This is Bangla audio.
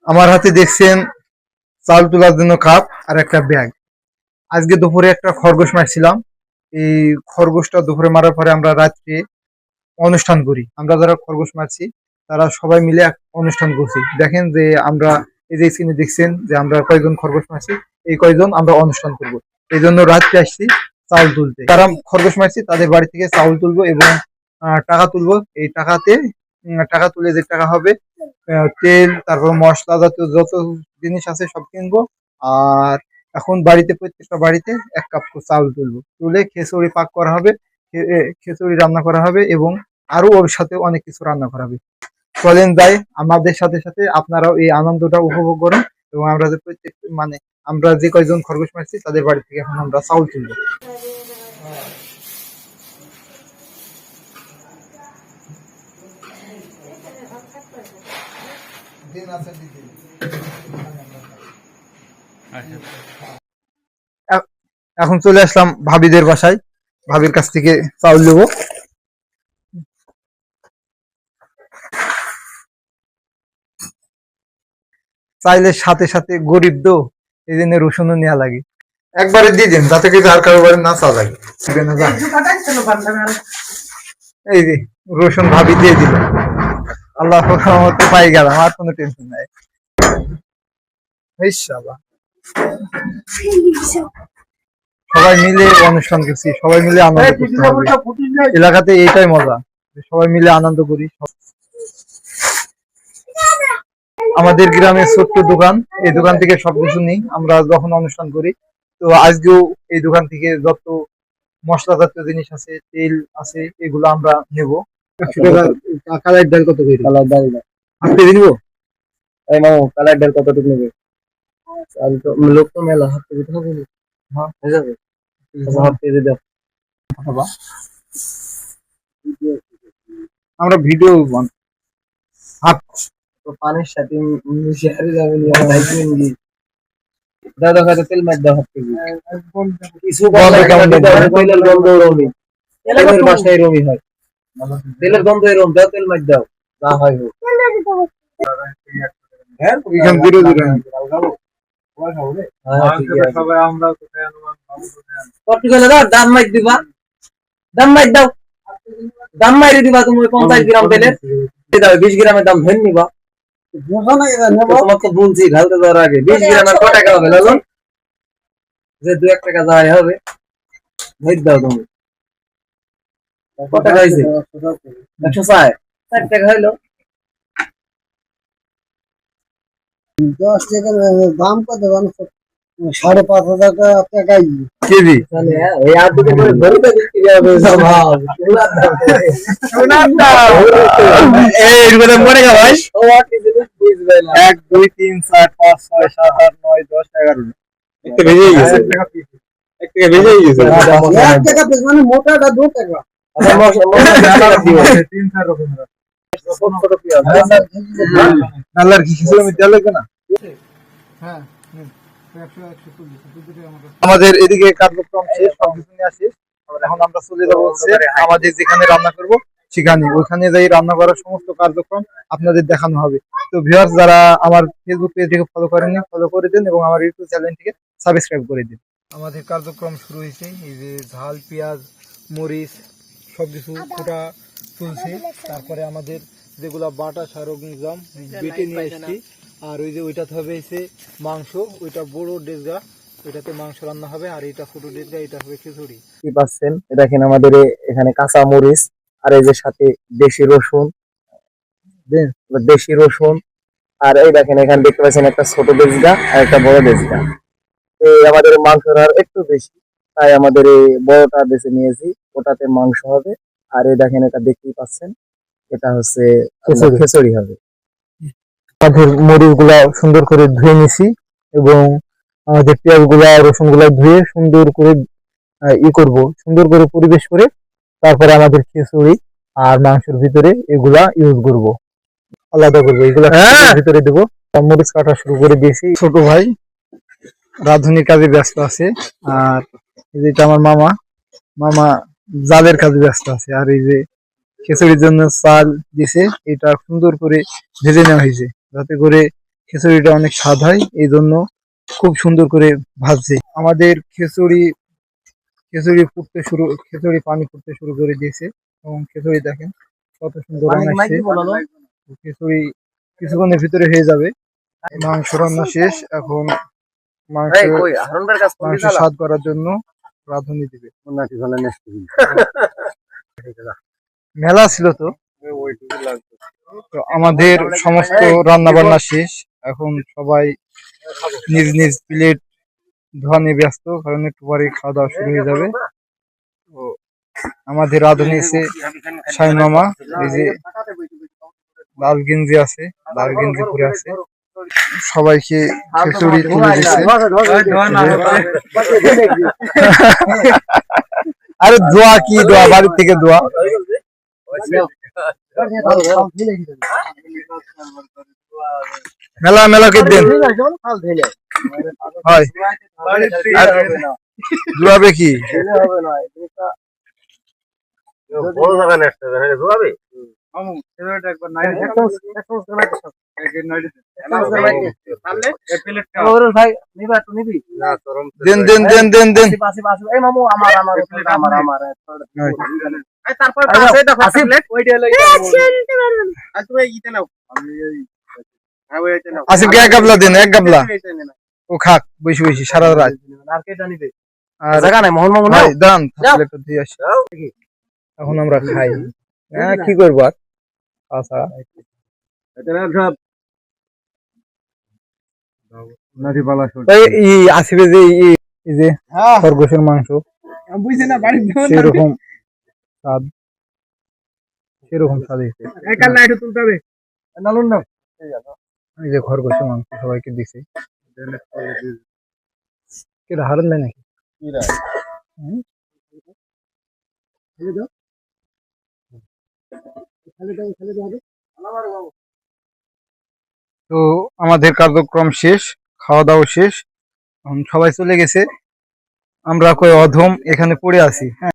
আমার হাতে দেখছেন চাল তোলার জন্য কাপ আর একটা ব্যাগ। আজকে দুপুরে একটা খরগোশ মারছিলাম। এই খরগোশটা দুপুরে মারার পরে আমরা রাত্রে অনুষ্ঠান করি। আমরা যারা খরগোশ মারছি তারা সবাই মিলে এক অনুষ্ঠান করছি। দেখেন যে আমরা এই যে স্ক্রিনে দেখছেন যে আমরা কয়জন খরগোশ মারছি, এই কয়জন আমরা অনুষ্ঠান করব। এই জন্য রাত্রে আসছি চাউল তুলতে। তারা খরগোশ মারছি তাদের বাড়ি থেকে চাউল তুলবো এবং টাকা তুলবো। এই টাকাতে টাকা তুলে যে টাকা হবে তেল, তারপর মশলা জাতীয় যত জিনিস আছে সব কিনবো। আর এখন বাড়িতে প্রত্যেকটা বাড়িতে 1 কাপ করে চাউল তুলবো, তুলে খিচুড়ি পাক করা হবে, খিচুড়ি রান্না করা হবে এবং আরো ওর সাথে অনেক কিছু রান্না করা হবে। চলেন যাই, আমাদের সাথে সাথে আপনারাও এই আনন্দটা উপভোগ করেন। এবং আমরা যে প্রত্যেক আমরা যে কয়জন খরগোশ মারছি তাদের বাড়ি থেকে এখন আমরা চাউল তুলবো। এখন চলে আসলাম ভাবিদের বাসায়, ভাবির কাছ থেকে চাউল নেবো। চাইলের সাথে সাথে গরিব তো, এই জন্য রসুনও নেওয়া লাগে। একবারে দিয়ে দিন যাতে করে আর কারো বাড়ি না চাওয়া লাগে। এই যে রসুন ভাবি দিয়ে দিল, আল্লাহ রহমতে পাই গেলাম, আর কোনো টেনশন নাই। সবাই মিলে অনুষ্ঠান করছি, সবাই মিলে আনন্দ করতে হবে। এলাকাতে এইটাই মজা, সবাই মিলে আনন্দ করি। আমাদের গ্রামে ছোট্ট দোকান, এই দোকান থেকে সবকিছু নিই আমরা যখন অনুষ্ঠান করি। তো আজকেও এই দোকান থেকে যত মশলা জাতীয় জিনিস আছে, তেল আছে, এগুলো আমরা নেব। কালার ডাল কত করে? কালার ডাল 8 কেজি নিবো। এই মামু কালার ডাল কতটুকু নেবে? লোক তো মেলা, 8 কেজি হবে। হ্যাঁ হয়ে যাবে, 8 কেজি দাও। আমরা ভিডিও পানির সাথে মিশে যাবে। দাদা খাতে তেল মার দাও 8 কেজি। কিছু তেলের গন্ধ রমি, তেলের বাসায় রমি হয়, তেলের গন্ধ এরম দাও, তেল মার দাও, যা হয় হোক। দাম মার দিবা, দাম মার দাও, দাম মারি দিবা। তুমি 50 গ্রাম তেলের 20 গ্রামের দাম ধরে নিবা। তোমাকে বলছি ঢালতে যাওয়ার আগে 20 গ্রাম কত টাকা হবে? লালন যে 2-1 টাকা যায় হবে, ধরে দাও। তুমি কত টাকা হয়েছে? 160 টাকা হইলো। 10 টাকার দাম কত? 5,500 টাকা কেজি। এই আর দুটো করে ধরে তো বিক্রি হবে সব। এই মনে গা ভাই 1 2 3 4 5 6 7 8 9 10 11 একটা ভেজেই গেছে, একটা ভেজেই গেছে। 1 টাকা পিস মানে মোটাটা 2 টাকা। আচ্ছা মশলা দিও 3-4 রকমের ছোট পেঁয়াজ। নালার কি কিছু আমি তেল লাগবে না? হ্যাঁ আমাদের এদিকে কার্যক্রম শেষ, সবকিছু নিয়ে আসিস। এখন আমরা চলে যাবো আমাদের যেখানে রান্না করব সেখানে, ওইখানে যাই রান্না করার সমস্ত কার্যক্রম আপনাদের দেখানো হবে। তো ভিউয়ার্স যারা আমার ফেসবুক পেজটিকে ফলো করেননি, ফলো করে দিন এবং আমার ইউটিউব চ্যানেলটিকে সাবস্ক্রাইব করে দিন। আমাদের কার্যক্রম শুরু হয়েছে। এই যে ঝাল, পেঁয়াজ, মরিচ সবকিছু ফোটা তুলছে। তারপরে আমাদের যেগুলা বাটা সরঞ্জাম বেটে নিয়ে এসেছি। আর ওই যে ওইটাতে হবে এসে মাংস, ওইটা বড় ডেজগা, ওইটাতে মাংস রান্না হবে। আর এটা ছোট ডেজগা, এটা হবে খিচুড়ি। কি পাচ্ছেন দেখেন আমাদের এখানে কাঁচা মরিচ, আর এই যে সাথে দেশি রসুন, দেশি রসুন। আর এই দেখেন এখানে দেখতে পাচ্ছেন একটা ছোট ডেজগা আর একটা বড় ডেজগা। এই আমাদের মাংসটা একটু বেশি, তাই আমাদের এই বড়টা বেছে নিয়েছি, ওটাতে মাংস হবে। আর এই দেখেন এটা দেখতেই পাচ্ছেন, এটা হচ্ছে খিচুড়ি হবে। আমাদের মরিচ গুলা সুন্দর করে ধুয়ে নিছি এবং আমাদের পেঁয়াজ গুলা, রসুন গুলা ধুয়ে সুন্দর করে করব, সুন্দর করে পরিবেশ করে তারপরে আমাদের খিচুড়ি আর মাংসের ভিতরে এগুলা ইউজ করব, আলাদা করবো। এগুলা ভিতরে দেবো। মরিচ কাটা শুরু করে দিয়েছি। ছোট ভাই রাঁধুনির কাজে ব্যস্ত আছে, আর যেটা আমার মামা, মামা জালের কাজে ব্যস্ত আছে। আর এই যে খিচুড়ির জন্য চাল দিছে, এটা সুন্দর করে ভেজে নেওয়া হয়েছে যাতে করে খিচুড়িটা অনেক স্বাদ হয়, এই জন্য খুব সুন্দর করে ভাজছে। আমাদের খিচুড়ি পানি ফুটতে শুরু করে দিয়েছে এবং খিচুড়ি দেখেন কত সুন্দর রান্না আসছে। খিচুড়ি কিছুক্ষণের ভিতরে হয়ে যাবে। মাংস রান্না শেষ, এখন মাংস মাংস স্বাদ করার জন্য রাঁধুনি দিবে। মেলা ছিল তো, তো আমাদের সমস্ত রান্না বান্না শেষ, এখন সবাই নিজ নিজ প্লেট ধোয়া নিয়ে ব্যস্ত, কারণ একটু পরে খাওয়া দাওয়া শুরু হয়ে যাবে। তো আমাদের রাঁধুনি এসে শাহিন মামা, এই যে লাল গেঞ্জি আছে, লাল গেঞ্জি পরে আছে, সবাইকে খিচুড়ি তুলে দিচ্ছে। আরে দোয়া কি দোয়া, বাড়ির থেকে দোয়া। মেলা মেলা কে দেন হয় দোয়াবে কি দেন দেন দেন দেন দেন। আসিফকে এক গাবলা দেন, এক গাবলা ও খাক বসে বসে সারা রাত। আর জায়গা নাই মোহন মামু নাই, দান প্লেটটা দিয়ে আসি, এখন আমরা খাই। হ্যাঁ কি করবো আর তাছাড়া। আসিফে যে এই যে খরগোশের মাংস সেরকম স্বাদ, সেরকম স্বাদ হয়েছে। এই যে খরগোশের মাংস সবাইকে দিছে, কেটা হারান দেয় নাকি? তো আমাদের কার্যক্রম শেষ, খাওয়া দাওয়া শেষ, এখন সবাই চলে গেছে, আমরা কই অধম এখানে পড়ে আছি। হ্যাঁ।